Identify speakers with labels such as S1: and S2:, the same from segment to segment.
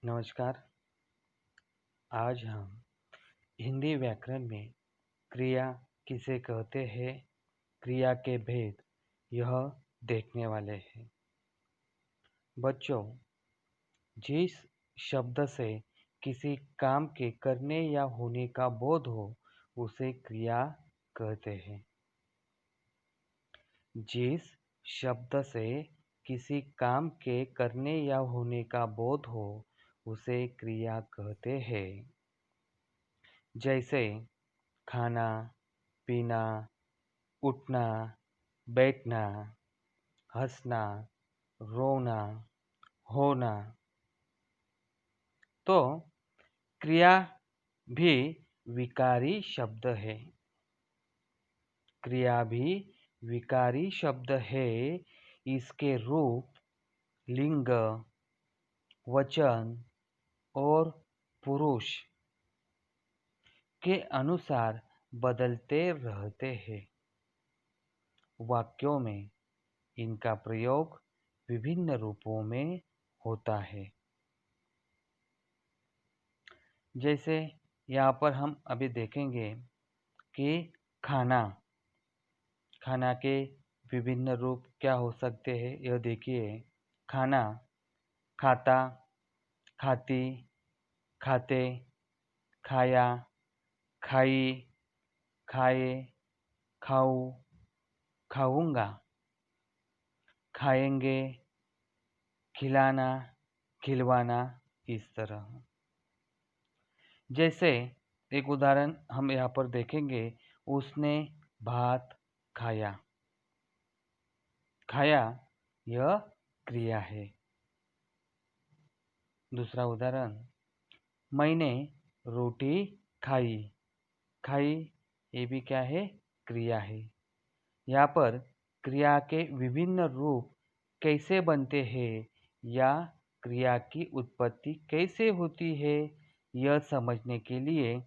S1: नमस्कार। आज हम हिंदी व्याकरण में क्रिया किसे कहते हैं, क्रिया के भेद यह देखने वाले हैं। बच्चों, जिस शब्द से किसी काम के करने या होने का बोध हो उसे क्रिया कहते हैं। जिस शब्द से किसी काम के करने या होने का बोध हो उसे क्रिया कहते हैं। जैसे खाना, पीना, उठना, बैठना, हंसना, रोना, होना। तो क्रिया भी विकारी शब्द है। क्रिया भी विकारी शब्द है। इसके रूप, लिंग, वचन और पुरुष के अनुसार बदलते रहते हैं। वाक्यों में इनका प्रयोग विभिन्न रूपों में होता है। जैसे यहाँ पर हम अभी देखेंगे कि खाना के विभिन्न रूप क्या हो सकते हैं। यह देखिए, खाना, खाता, खाती, खाते, खाया, खाई, खाए, खाऊं, खाऊंगा, खाएंगे, खिलाना, खिलवाना, इस तरह। जैसे एक उदाहरण हम यहाँ पर देखेंगे, उसने भात खाया। खाया यह क्रिया है। दूसरा उदाहरण, मैंने रोटी खाई। खाई ये भी क्या है? क्रिया है। यहाँ पर क्रिया के विभिन्न रूप कैसे बनते हैं या क्रिया की उत्पत्ति कैसे होती है, यह समझने के लिए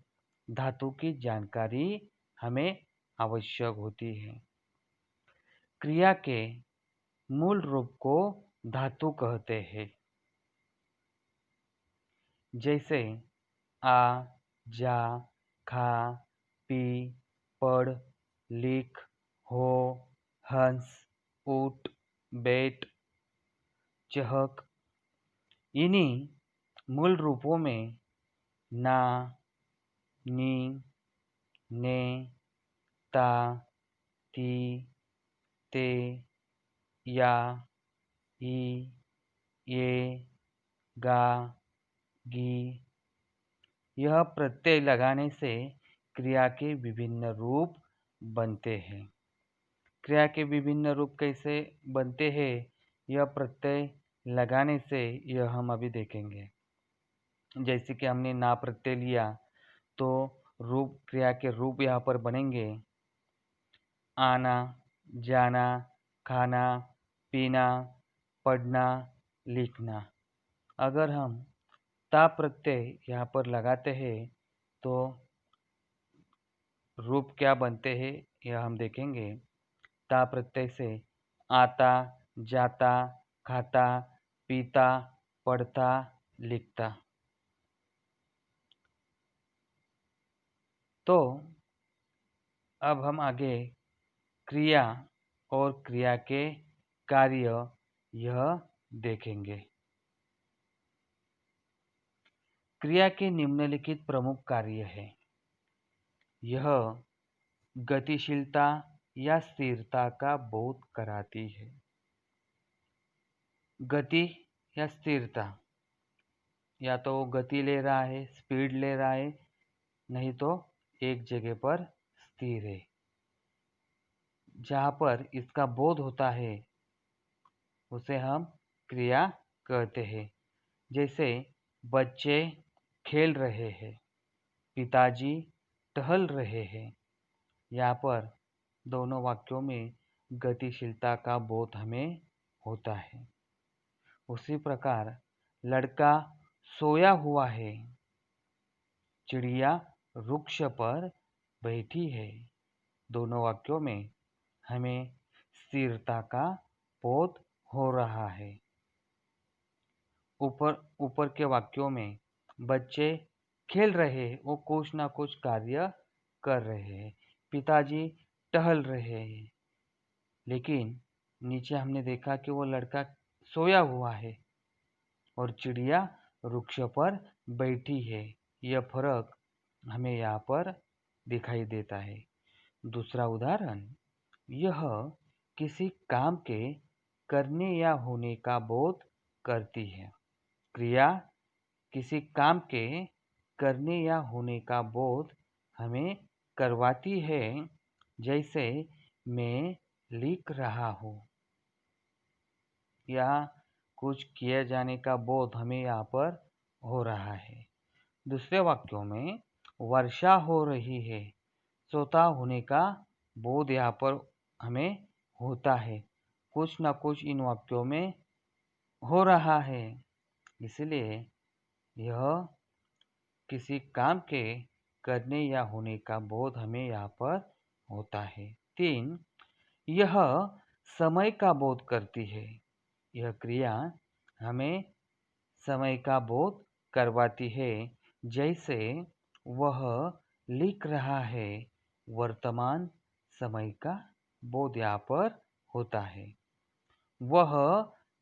S1: धातु की जानकारी हमें आवश्यक होती है। क्रिया के मूल रूप को धातु कहते हैं। जैसे आ, जा, खा, पी, पढ़, लिख, हो, हंस, उठ, बैठ, चहक। इन्हीं मूल रूपों में ना, नी, ने, ता, ती, ते, या, ई, ये, गा, गी, यह प्रत्यय लगाने से क्रिया के विभिन्न रूप बनते हैं। क्रिया के विभिन्न रूप कैसे बनते हैं, यह प्रत्यय लगाने से यह हम अभी देखेंगे। जैसे कि हमने ना प्रत्यय लिया तो रूप, क्रिया के रूप यहाँ पर बनेंगे आना, जाना, खाना, पीना, पढ़ना, लिखना। अगर हम ता प्रत्यय यहाँ पर लगाते हैं तो रूप क्या बनते हैं यह हम देखेंगे। ता प्रत्यय से आता, जाता, खाता, पीता, पढ़ता, लिखता। तो अब हम आगे क्रिया और क्रिया के कार्य यह देखेंगे। क्रिया के निम्नलिखित प्रमुख कार्य हैं। यह गतिशीलता या स्थिरता का बोध कराती है। गति या स्थिरता, या तो गति ले रहा है, स्पीड ले रहा है, नहीं तो एक जगह पर स्थिर है। जहाँ पर इसका बोध होता है उसे हम क्रिया कहते हैं। जैसे बच्चे खेल रहे हैं, पिताजी टहल रहे हैं। यहाँ पर दोनों वाक्यों में गतिशीलता का बोध हमें होता है। उसी प्रकार लड़का सोया हुआ है, चिड़िया वृक्ष पर बैठी है। दोनों वाक्यों में हमें स्थिरता का बोध हो रहा है। ऊपर के वाक्यों में बच्चे खेल रहे हैं, वो कुछ ना कुछ कार्य कर रहे हैं। पिताजी टहल रहे हैं, लेकिन नीचे हमने देखा कि वो लड़का सोया हुआ है और चिड़िया वृक्ष पर बैठी है। यह फर्क हमें यहाँ पर दिखाई देता है। दूसरा उदाहरण, यह किसी काम के करने या होने का बोध करती है। क्रिया किसी काम के करने या होने का बोध हमें करवाती है, जैसे मैं लिख रहा हूँ, या कुछ किए जाने का बोध हमें यहाँ पर हो रहा है। दूसरे वाक्यों में वर्षा हो रही है, सोता होने का बोध यहाँ पर हमें होता है। कुछ न कुछ इन वाक्यों में हो रहा है, इसलिए यह किसी काम के करने या होने का बोध हमें यहाँ पर होता है। 3, यह समय का बोध करती है। यह क्रिया हमें समय का बोध करवाती है, जैसे वह लिख रहा है, वर्तमान समय का बोध यहाँ पर होता है। वह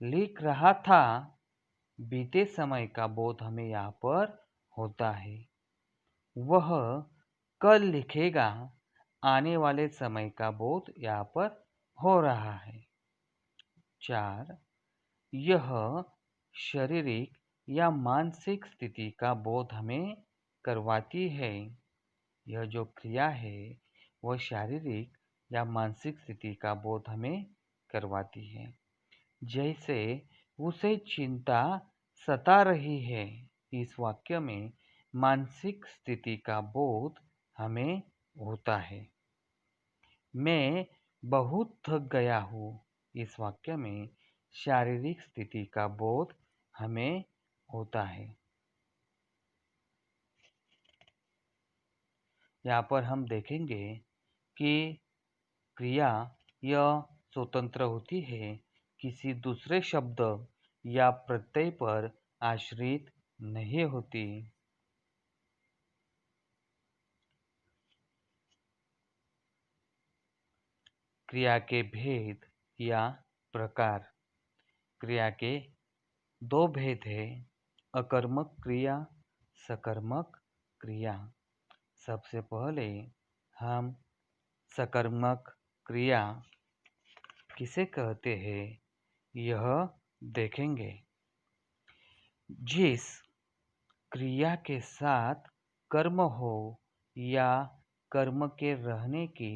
S1: लिख रहा था, बीते समय का बोध हमें यहाँ पर होता है। वह कल लिखेगा, आने वाले समय का बोध यहाँ पर हो रहा है। 4, यह शारीरिक या मानसिक स्थिति का बोध हमें करवाती है। यह जो क्रिया है वह शारीरिक या मानसिक स्थिति का बोध हमें करवाती है, जैसे उसे चिंता सता रही है। इस वाक्य में मानसिक स्थिति का बोध हमें होता है। मैं बहुत थक गया हूँ। इस वाक्य में शारीरिक स्थिति का बोध हमें होता है। यहाँ पर हम देखेंगे कि क्रिया यह स्वतंत्र होती है, किसी दूसरे शब्द या प्रत्यय पर आश्रित नहीं होती। क्रिया के भेद या प्रकार। क्रिया के 2 भेद हैं, अकर्मक क्रिया, सकर्मक क्रिया। सबसे पहले हम सकर्मक क्रिया किसे कहते हैं यह देखेंगे। जिस क्रिया के साथ कर्म हो या कर्म के रहने की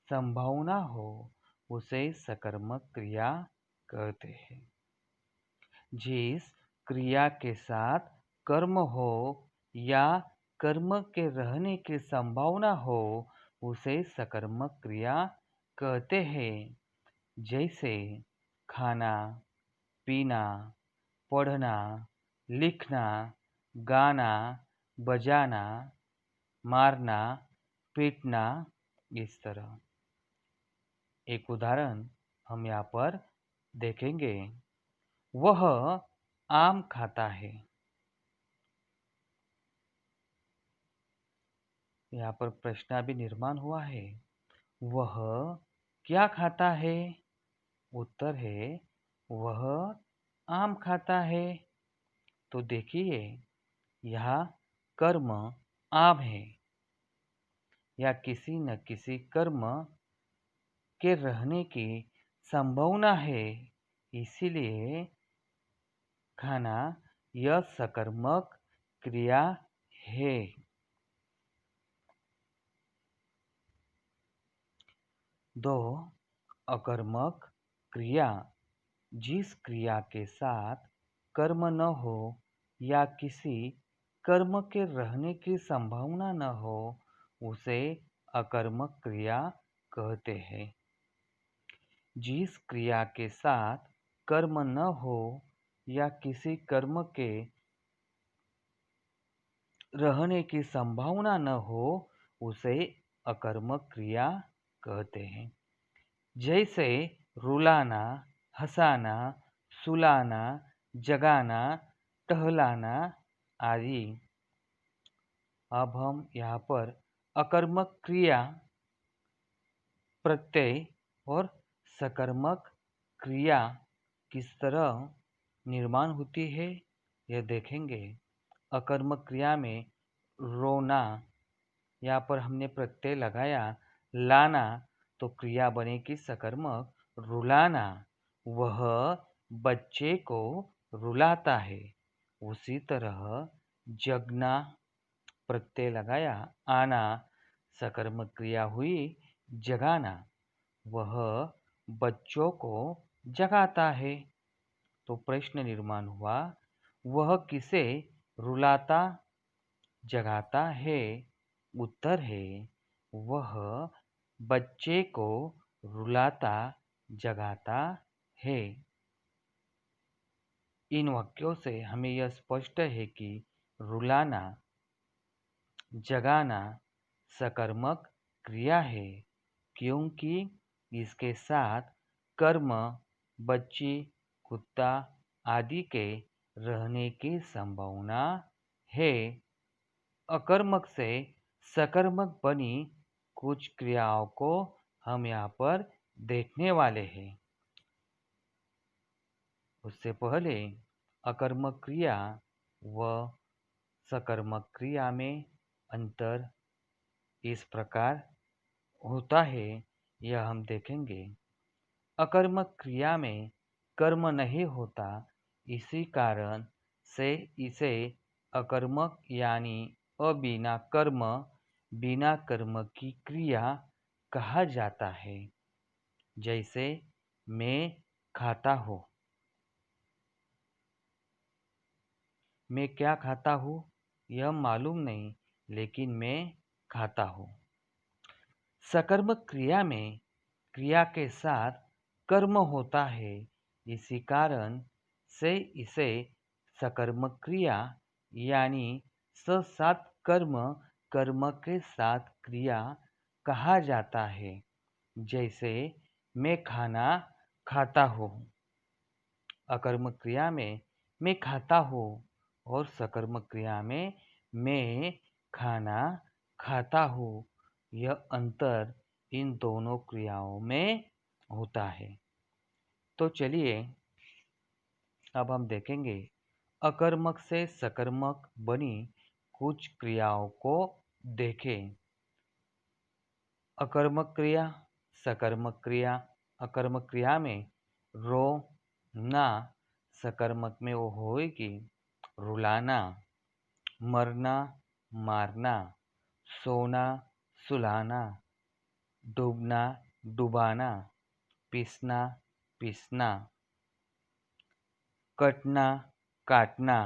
S1: संभावना हो, उसे सकर्मक क्रिया कहते हैं। जिस क्रिया के साथ कर्म हो या कर्म के रहने की संभावना हो, उसे सकर्मक क्रिया कहते हैं। जैसे खाना, पीना, पढ़ना, लिखना, गाना, बजाना, मारना, पीटना, इस तरह। एक उदाहरण हम यहाँ पर देखेंगे। वह आम खाता है। यहाँ पर प्रश्न भी निर्माण हुआ है, वह क्या खाता है? उत्तर है वह आम खाता है। तो देखिए यहाँ कर्म आम है, या किसी न किसी कर्म के रहने की संभावना है, इसीलिए खाना यह सकर्मक क्रिया है। 2, अकर्मक क्रिया। जिस क्रिया के साथ कर्म न हो या किसी कर्म के रहने की संभावना न हो, उसे अकर्मक क्रिया कहते हैं। जिस क्रिया के साथ कर्म न हो या किसी कर्म के रहने की संभावना न हो, उसे अकर्मक क्रिया कहते हैं। जैसे रुलाना, हंसाना, सुलाना, जगाना, टहलाना आदि। अब हम यहाँ पर अकर्मक क्रिया, प्रत्यय और सकर्मक क्रिया किस तरह निर्माण होती है यह देखेंगे। अकर्मक क्रिया में रोना, यहाँ पर हमने प्रत्यय लगाया। लाना तो क्रिया बनेगी सकर्मक, रुलाना, वह बच्चे को रुलाता है। उसी तरह जगना, प्रत्यय लगाया, आना, सकर्मक क्रिया हुई जगाना, वह बच्चों को जगाता है। तो प्रश्न निर्माण हुआ, वह किसे रुलाता जगाता है? उत्तर है, वह बच्चे को रुलाता जगाता है। इन वाक्यों से हमें यह स्पष्ट है कि रुलाना, जगाना सकर्मक क्रिया है, क्योंकि इसके साथ कर्म, बच्ची, कुत्ता आदि के रहने की संभावना है। अकर्मक से सकर्मक बनी कुछ क्रियाओं को हम यहाँ पर देखने वाले हैं। उससे पहले अकर्मक क्रिया व सकर्मक क्रिया में अंतर इस प्रकार होता है, यह हम देखेंगे। अकर्मक क्रिया में कर्म नहीं होता, इसी कारण से इसे अकर्मक यानी अबिना कर्म, बिना कर्म की क्रिया कहा जाता है। जैसे मैं खाता हूँ। मैं क्या खाता हूँ यह मालूम नहीं, लेकिन मैं खाता हूँ। सकर्मक क्रिया में क्रिया के साथ कर्म होता है, इसी कारण से इसे सकर्मक क्रिया यानी साथ कर्म, कर्म के साथ क्रिया कहा जाता है। जैसे मैं खाना खाता हूँ। अकर्मक क्रिया में मैं खाता हूँ और सकर्मक क्रिया में मैं खाना खाता हूँ। यह अंतर इन दोनों क्रियाओं में होता है। तो चलिए अब हम देखेंगे अकर्मक से सकर्मक बनी कुछ क्रियाओं को देखें। अकर्मक क्रिया, सकर्मक क्रिया। अकर्मक क्रिया में रो ना, सकर्मक में वो होएगी रुलाना। मरना, मारना। सोना, सुलाना। डूबना, डुबाना। पीसना, पीसना। कटना, काटना।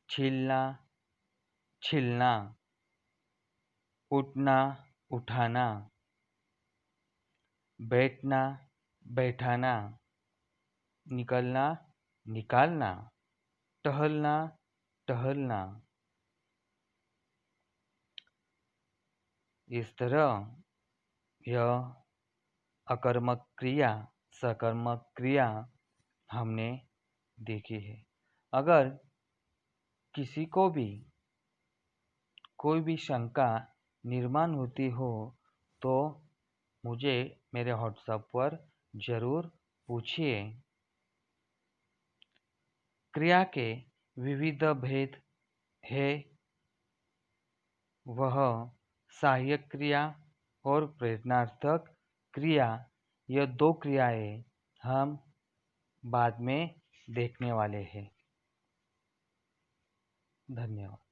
S1: छीलना, छीलना। उठना, उठाना। बैठना, बैठाना। निकलना, निकालना। टहलना, टहलना। इस तरह यह अकर्मक क्रिया, सकर्मक क्रिया हमने देखी है। अगर किसी को भी कोई भी शंका निर्माण होती हो तो मुझे मेरे व्हाट्सएप पर ज़रूर पूछिए। क्रिया के विविध भेद है, वह सहायक क्रिया और प्रेरणार्थक क्रिया, यह दो क्रियाएं हम बाद में देखने वाले हैं। धन्यवाद।